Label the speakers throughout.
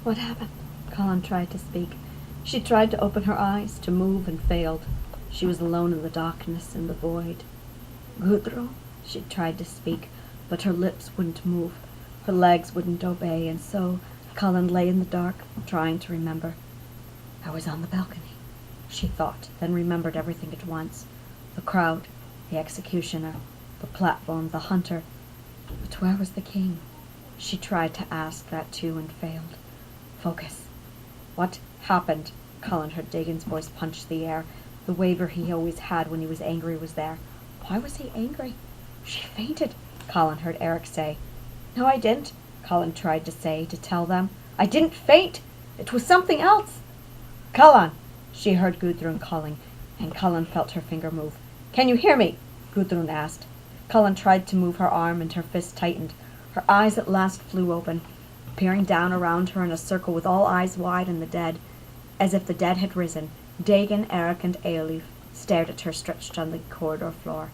Speaker 1: What happened? Kallan tried to speak. She tried to open her eyes, to move, and failed. She was alone in the darkness, in the void. Gudrun? She tried to speak, but her lips wouldn't move. Her legs wouldn't obey, and so Kallan lay in the dark, trying to remember. I was on the balcony, she thought, then remembered everything at once. The crowd, the executioner, the platform, the hunter. But where was the king? She tried to ask that too and failed. Focus. What happened? Kallan heard Dagon's voice punch the air. The waver he always had when he was angry was there. Why was he angry? She fainted, Kallan heard Eric say. No, I didn't, Kallan tried to say, to tell them. I didn't faint. It was something else. Kallan, she heard Gudrun calling, and Kallan felt her finger move. Can you hear me? Gudrun asked. Kallan tried to move her arm, and her fist tightened. Her eyes at last flew open, peering down around her in a circle with all eyes wide and the dead. As if the dead had risen, Dagon, Eric, and Eolif stared at her stretched on the corridor floor.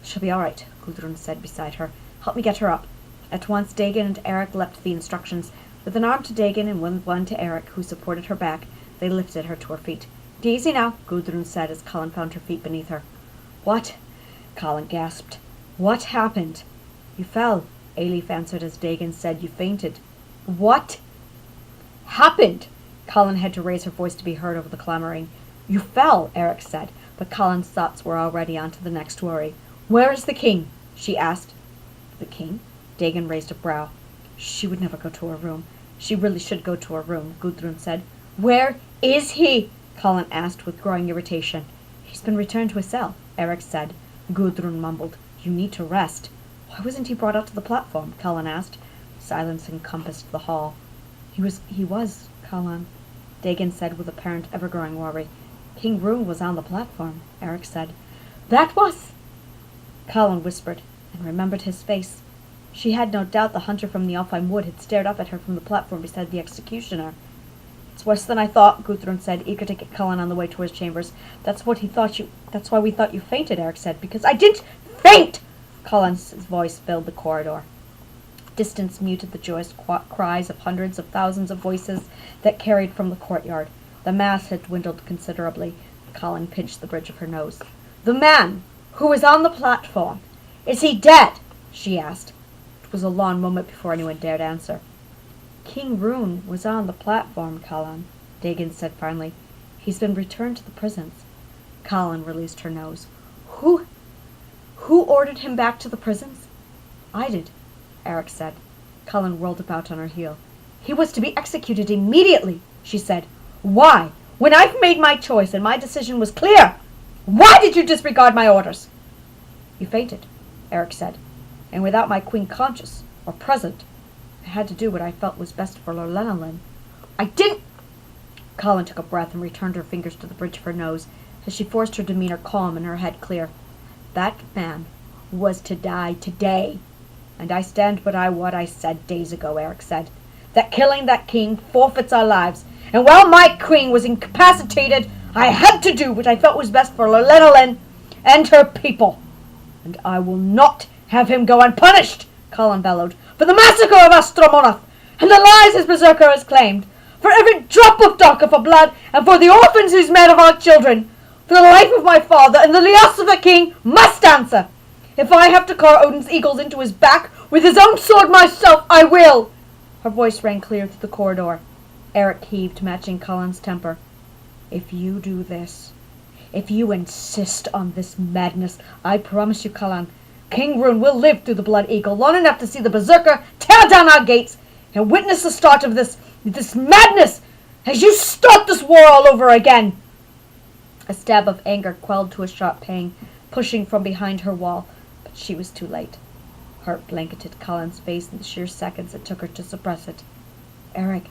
Speaker 1: She'll be all right, Gudrun said beside her. Help me get her up. At once Dagon and Eric leapt the instructions. With an arm to Dagon and one to Eric, who supported her back, they lifted her to her feet. Easy now, Gudrun said as Kallan found her feet beneath her. What? Kallan gasped. What happened? You fell, Eolif answered as Dagon said. You fainted. What happened? Kallan had to raise her voice to be heard over the clamoring. You fell, Eric said, but Kallan's thoughts were already on to the next worry. Where is the king? She asked. The king? Dagon raised a brow. She would never go to her room. She really should go to her room, Gudrun said. Where is he? Kallan asked with growing irritation. He's been returned to his cell, Eric said. Gudrun mumbled. You need to rest. Why wasn't he brought out to the platform? Kallan asked. Silence encompassed the hall. He was, Kallan, Dagon said with apparent ever-growing worry. King Rune was on the platform, Eric said. That was... Kallan whispered, and remembered his face. She had no doubt the hunter from the Alfheim wood had stared up at her from the platform beside the executioner. It's worse than I thought, Gudrun said, eager to get Kallan on the way to his chambers. That's why we thought you fainted, Eric said. Because I didn't faint! Kallan's voice filled the corridor. Distance muted the joyous cries of hundreds of thousands of voices that carried from the courtyard. The mass had dwindled considerably. Kallan pinched the bridge of her nose. The man who was on the platform, is he dead? She asked. It was a long moment before anyone dared answer. King Rune was on the platform, Kallan, Dagon said finally. He's been returned to the prisons. Kallan released her nose. Who ordered him back to the prisons? I did, Eric said. Kallan whirled about on her heel. He was to be executed immediately, she said. Why? When I've made my choice and my decision was clear, why did you disregard my orders? You fainted, Eric said, and without my queen conscious or present, I had to do what I felt was best for Lorlenalin. I didn't... Kallan took a breath and returned her fingers to the bridge of her nose as she forced her demeanor calm and her head clear. That man was to die today, and I stand by what I said days ago, Eric said. That killing that king forfeits our lives, and while my queen was incapacitated, I had to do what I felt was best for Lorlenalin and her people. And I will not have him go unpunished, Kallan bellowed, for the massacre of Astromonath, and the lies his berserker has claimed, for every drop of Darkifer blood, and for the orphans who's made of our children. For the life of my father, and the Lias of the king must answer. If I have to carve Odin's eagles into his back with his own sword myself, I will. Her voice rang clear through the corridor. Eric heaved, matching Kallan's temper. If you do this, if you insist on this madness, I promise you, Kallan, King Rune will live through the Blood Eagle long enough to see the berserker tear down our gates and witness the start of this madness as you start this war all over again. A stab of anger quelled to a sharp pain, pushing from behind her wall, but she was too late. Hurt blanketed Kallan's face in the sheer seconds it took her to suppress it. Eric,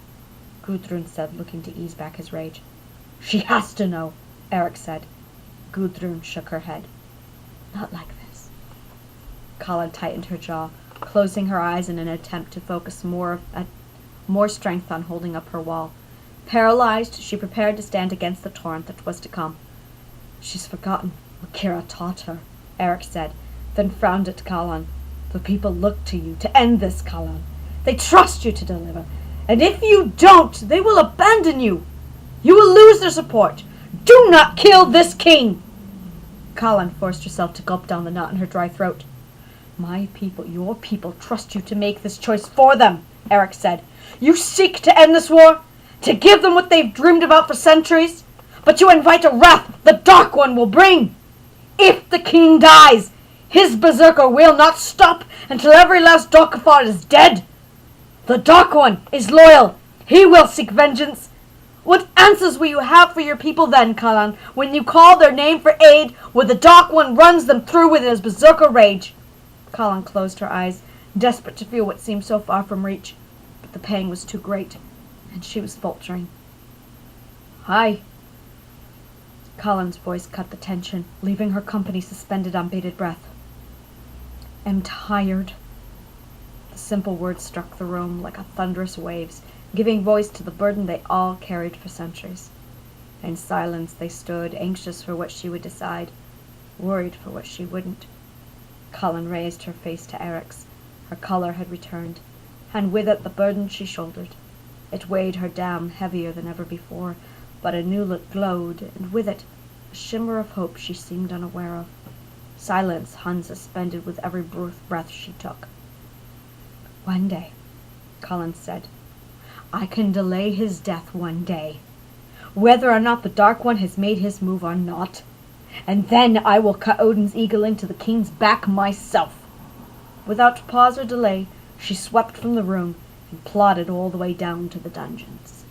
Speaker 1: Gudrun said, looking to ease back his rage. She has to know, Eric said. Gudrun shook her head. Not like this. Kallan tightened her jaw, closing her eyes in an attempt to focus more strength on holding up her wall. Paralyzed, she prepared to stand against the torrent that was to come. She's forgotten what Kira taught her, Eric said, then frowned at Kallan. The people look to you to end this, Kallan. They trust you to deliver. And if you don't, they will abandon you. You will lose their support. Do not kill this king!" Kallan forced herself to gulp down the knot in her dry throat. "My people, your people, trust you to make this choice for them," Eric said. "You seek to end this war, to give them what they've dreamed about for centuries, but you invite a wrath the Dark One will bring. If the king dies, his berserker will not stop until every last Darkafar is dead. The Dark One is loyal. He will seek vengeance. What answers will you have for your people then, Kallan, when you call their name for aid, when the Dark One runs them through with his berserker rage?" Kallan closed her eyes, desperate to feel what seemed so far from reach, but the pang was too great, and she was faltering. "Hi." Kallan's voice cut the tension, leaving her company suspended on bated breath. "Am tired." The simple words struck the room like a thunderous waves, giving voice to the burden they all carried for centuries. In silence they stood, anxious for what she would decide, worried for what she wouldn't. Kallan raised her face to Eric's. Her color had returned, and with it the burden she shouldered. It weighed her down heavier than ever before, but a new look glowed, and with it a shimmer of hope she seemed unaware of. Silence hung suspended with every breath she took. "One day," Kallan said, "I can delay his death one day, whether or not the Dark One has made his move or not. And then I will cut Odin's eagle into the king's back myself." Without pause or delay, she swept from the room and plodded all the way down to the dungeons.